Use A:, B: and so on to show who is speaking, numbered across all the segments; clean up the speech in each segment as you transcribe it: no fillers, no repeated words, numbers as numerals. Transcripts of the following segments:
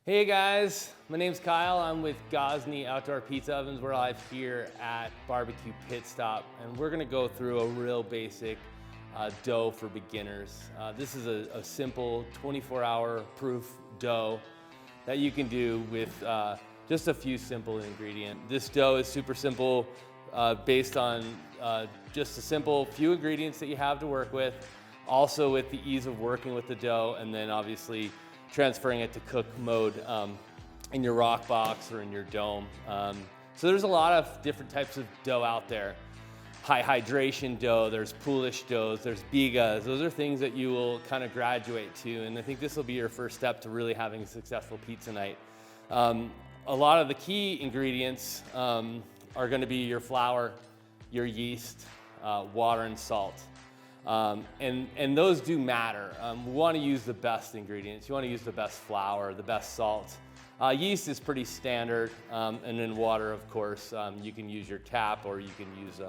A: Hey guys, my name's Kyle. I'm with Gozney Outdoor Pizza Ovens. We're live here at Barbecue Pit Stop, and we're gonna go through a real basic dough for beginners. This is a simple 24-hour proof dough that you can do with just a few simple ingredients. This dough is super simple, based on just a simple few ingredients that you have to work with, also with the ease of working with the dough, and then obviously transferring it to cook mode in your rock box or in your dome. So there's a lot of different types of dough out there. High hydration dough, there's poolish doughs, there's bigas. Those are things that you will kind of graduate to, and I think this will be your first step to really having a successful pizza night. A lot of the key ingredients are gonna be your flour, your yeast, water, and salt. And those do matter. We want to use the best ingredients. You want to use the best flour, the best salt. Yeast is pretty standard, and then water, of course. You can use your tap, or you can use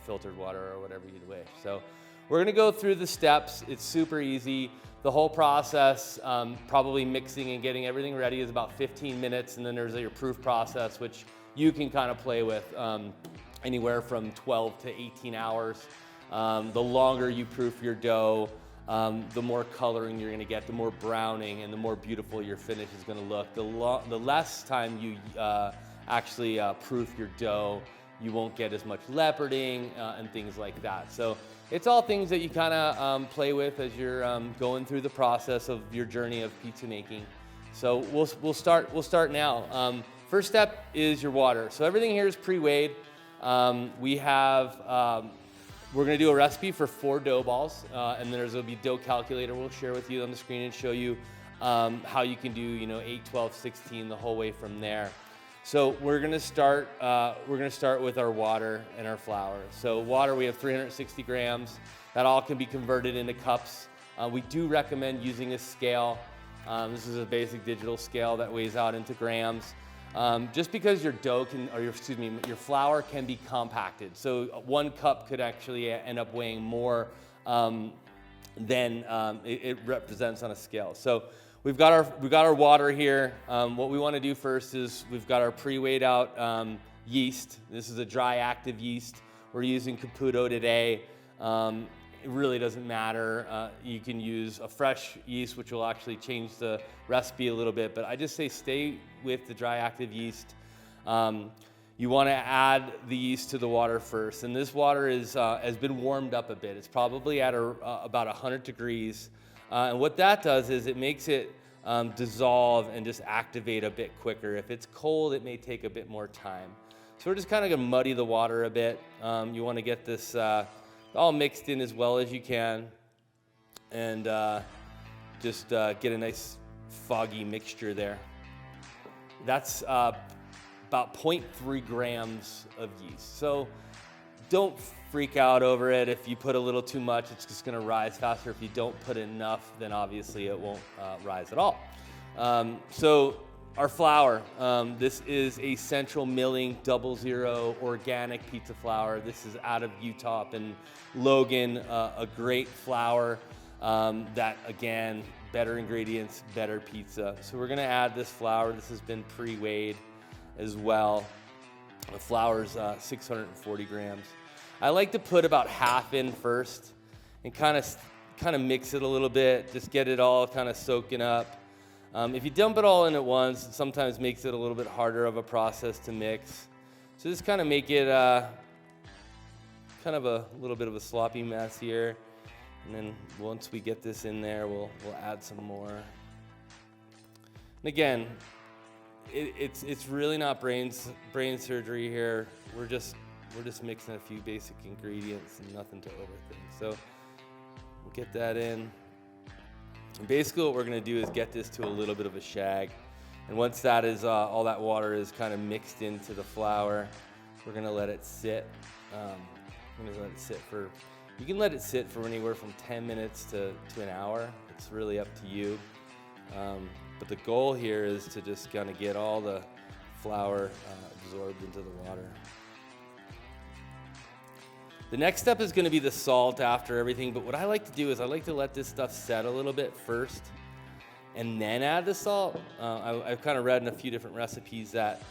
A: filtered water, or whatever you wish. So we're going to go through the steps. It's super easy. The whole process, probably mixing and getting everything ready, is about 15 minutes, and then there's your proof process, which you can kind of play with anywhere from 12 to 18 hours. The longer you proof your dough, the more coloring you're gonna get, the more browning, and the more beautiful your finish is gonna look. The less time you actually proof your dough, you won't get as much leoparding and things like that. So it's all things that you kind of play with as you're going through the process of your journey of pizza making. So we'll start now. First step is your water. So everything here is pre-weighed. We're gonna do a recipe for 4 dough balls, and there's gonna be dough calculator we'll share with you on the screen and show you how you can do 8, 12, 16, the whole way from there. So we're gonna start with our water and our flour. So water, we have 360 grams. That all can be converted into cups. We do recommend using a scale. This is a basic digital scale that weighs out into grams. Just because your flour can be compacted. So 1 cup could actually end up weighing more than it represents on a scale. So we've got our water here. What we want to do first is we've got our pre-weighed out yeast. This is a dry active yeast. We're using Caputo today. It really doesn't matter. You can use a fresh yeast, which will actually change the recipe a little bit, but I just say stay with the dry active yeast. You want to add the yeast to the water first, and this water has been warmed up a bit. It's probably at about 100 degrees, and what that does is it makes it dissolve and just activate a bit quicker. If it's cold, it may take a bit more time. So we're just kind of going to muddy the water a bit. You want to get this all mixed in as well as you can, and just get a nice foggy mixture there. That's about 0.3 grams of yeast. So don't freak out over it. If you put a little too much, it's just gonna rise faster. If you don't put enough, then obviously it won't rise at all. So our flour, this is a Central Milling 00 organic pizza flour. This is out of Utah up in Logan, a great flour that, again, better ingredients, better pizza. So we're gonna add this flour. This has been pre-weighed as well. The flour's 640 grams. I like to put about half in first and kind of mix it a little bit, just get it all kind of soaking up. If you dump it all in at once, it sometimes makes it a little bit harder of a process to mix. So just kind of make it kind of a little bit of a sloppy mess here. And then once we get this in there, we'll add some more. And again, it's really not brain surgery here. We're just mixing a few basic ingredients and nothing to overthink. So we'll get that in. And basically what we're gonna do is get this to a little bit of a shag. And once that is, all that water is kind of mixed into the flour, we're gonna let it sit. You can let it sit for anywhere from 10 minutes to an hour. It's really up to you. But the goal here is to just kind of get all the flour absorbed into the water. The next step is going to be the salt after everything, but what I like to do is I like to let this stuff set a little bit first, and then add the salt. I've kind of read in a few different recipes that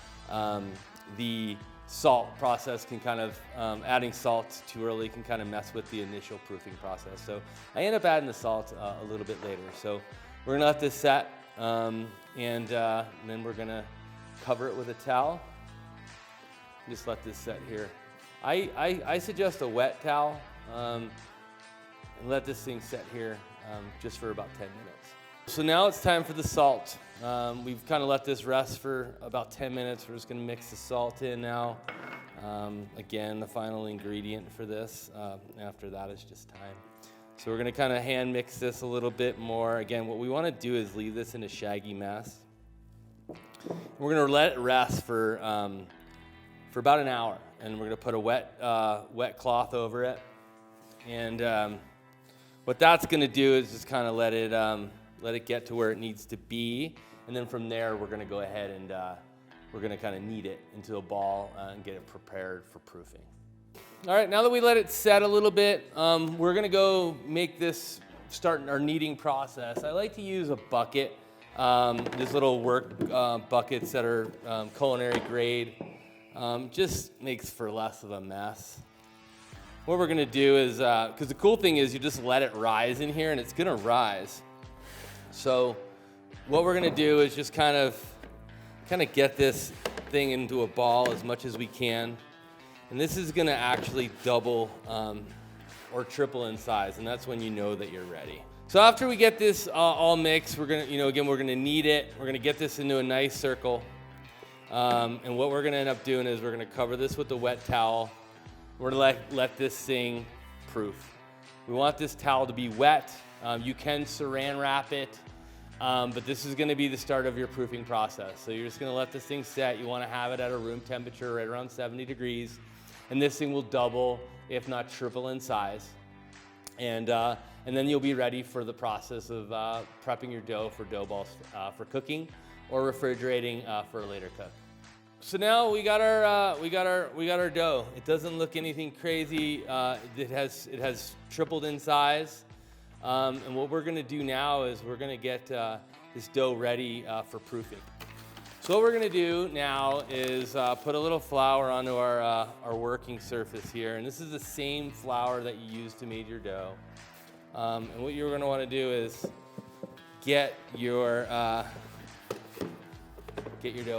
A: the salt process can kind of, adding salt too early can kind of mess with the initial proofing process. So I end up adding the salt a little bit later. So we're gonna let this set, and then we're gonna cover it with a towel. Just let this set here. I suggest a wet towel, and let this thing set here just for about 10 minutes. So now it's time for the salt. We've kind of let this rest for about 10 minutes. We're just gonna mix the salt in now. Again, the final ingredient for this. After that is just time. So we're gonna kind of hand mix this a little bit more. Again, what we wanna do is leave this in a shaggy mess. We're gonna let it rest for about an hour, and we're gonna put a wet cloth over it. And what that's gonna do is just kind of let it get to where it needs to be, and then from there we're gonna go ahead and we're gonna kind of knead it into a ball and get it prepared for proofing. All right, now that we let it set a little bit, we're gonna go start our kneading process. I like to use a bucket, these little work buckets that are culinary grade. Just makes for less of a mess. What we're gonna do is, because the cool thing is you just let it rise in here and it's gonna rise. So what we're gonna do is just kind of get this thing into a ball as much as we can. And this is gonna actually double or triple in size, and that's when you know that you're ready. So after we get this all mixed, we're gonna, we're gonna knead it. We're gonna get this into a nice circle. And what we're gonna end up doing is we're gonna cover this with a wet towel. We're gonna let this thing proof. We want this towel to be wet. You can saran wrap it, but this is gonna be the start of your proofing process. So you're just gonna let this thing set. You wanna have it at a room temperature right around 70 degrees. And this thing will double, if not triple in size. And then you'll be ready for the process of prepping your dough for dough balls for cooking or refrigerating for a later cook. So now we got our dough. It doesn't look anything crazy. It has tripled in size. And what we're gonna do now is we're gonna get this dough ready for proofing. So what we're gonna do now is put a little flour onto our working surface here. And this is the same flour that you use to make your dough. And what you're gonna wanna do is get your dough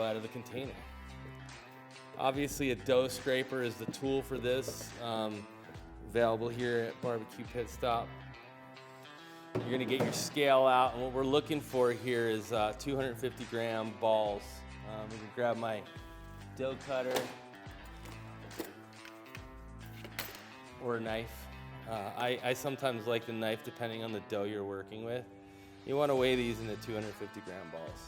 A: out of the container. Obviously, a dough scraper is the tool for this, available here at Barbecue Pit Stop. You're gonna get your scale out, and what we're looking for here is 250 gram balls. I'm gonna grab my dough cutter or a knife. I sometimes like the knife depending on the dough you're working with. You wanna weigh these into 250 gram balls.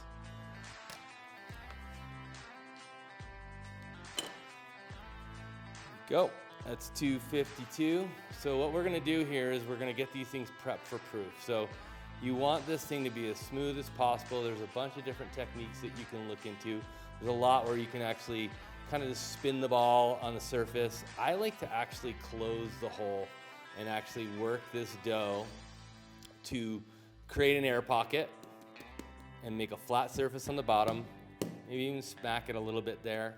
A: Go. That's 252. So what we're gonna do here is we're gonna get these things prepped for proof. So you want this thing to be as smooth as possible. There's a bunch of different techniques that you can look into. There's a lot where you can actually kind of just spin the ball on the surface. I like to actually close the hole and actually work this dough to create an air pocket and make a flat surface on the bottom. Maybe even smack it a little bit there.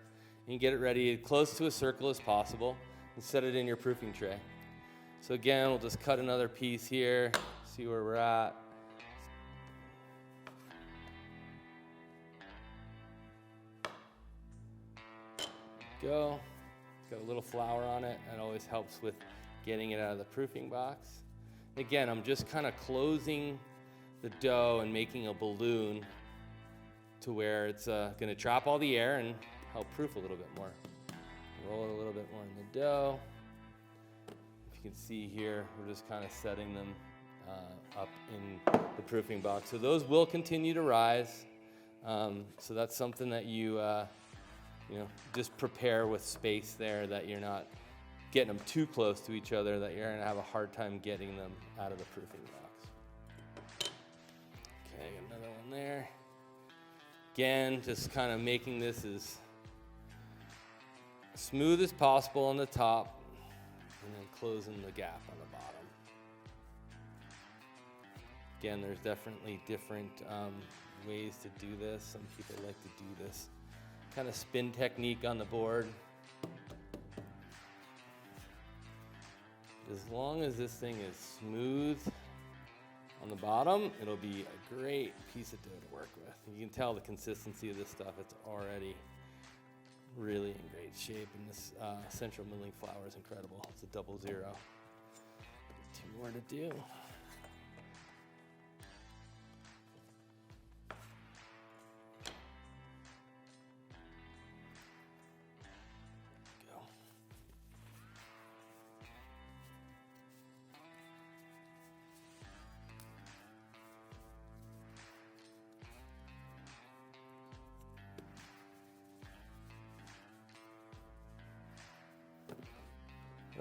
A: And get it ready close to a circle as possible. And set it in your proofing tray. So again, we'll just cut another piece here, see where we're at. Go. It's got a little flour on it. That always helps with getting it out of the proofing box. Again, I'm just kind of closing the dough and making a balloon to where it's going to trap all the air and help proof a little bit more. Roll it a little bit more in the dough. If you can see here, we're just kind of setting them up in the proofing box. So those will continue to rise. So that's something that you just prepare with space there, that you're not getting them too close to each other, that you're going to have a hard time getting them out of the proofing box. Okay, another one there. Again, just kind of making this as smooth as possible on the top, and then closing the gap on the bottom. Again, there's definitely different ways to do this. Some people like to do this kind of spin technique on the board. As long as this thing is smooth on the bottom, it'll be a great piece of dough to work with. You can tell the consistency of this stuff. It's already really in great shape, and this central milling flour is incredible. It's a 00. 2 more to do.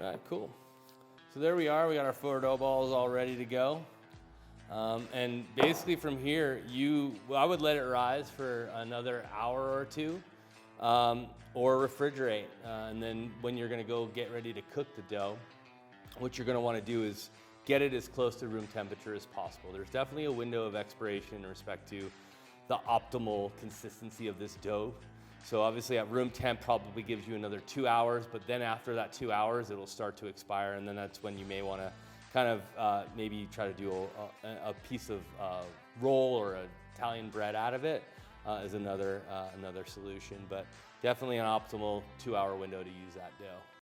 A: Right, cool. So there we are. We got our 4 dough balls all ready to go. And basically from here, I would let it rise for another hour or 2, or refrigerate. And then when you're gonna go get ready to cook the dough, what you're gonna wanna do is get it as close to room temperature as possible. There's definitely a window of expiration in respect to the optimal consistency of this dough. So obviously at room temp probably gives you another 2 hours, but then after that 2 hours, it'll start to expire, and then that's when you may want to kind of maybe try to do a piece of roll or an Italian bread out of it is another solution, but definitely an optimal 2 hour window to use that dough.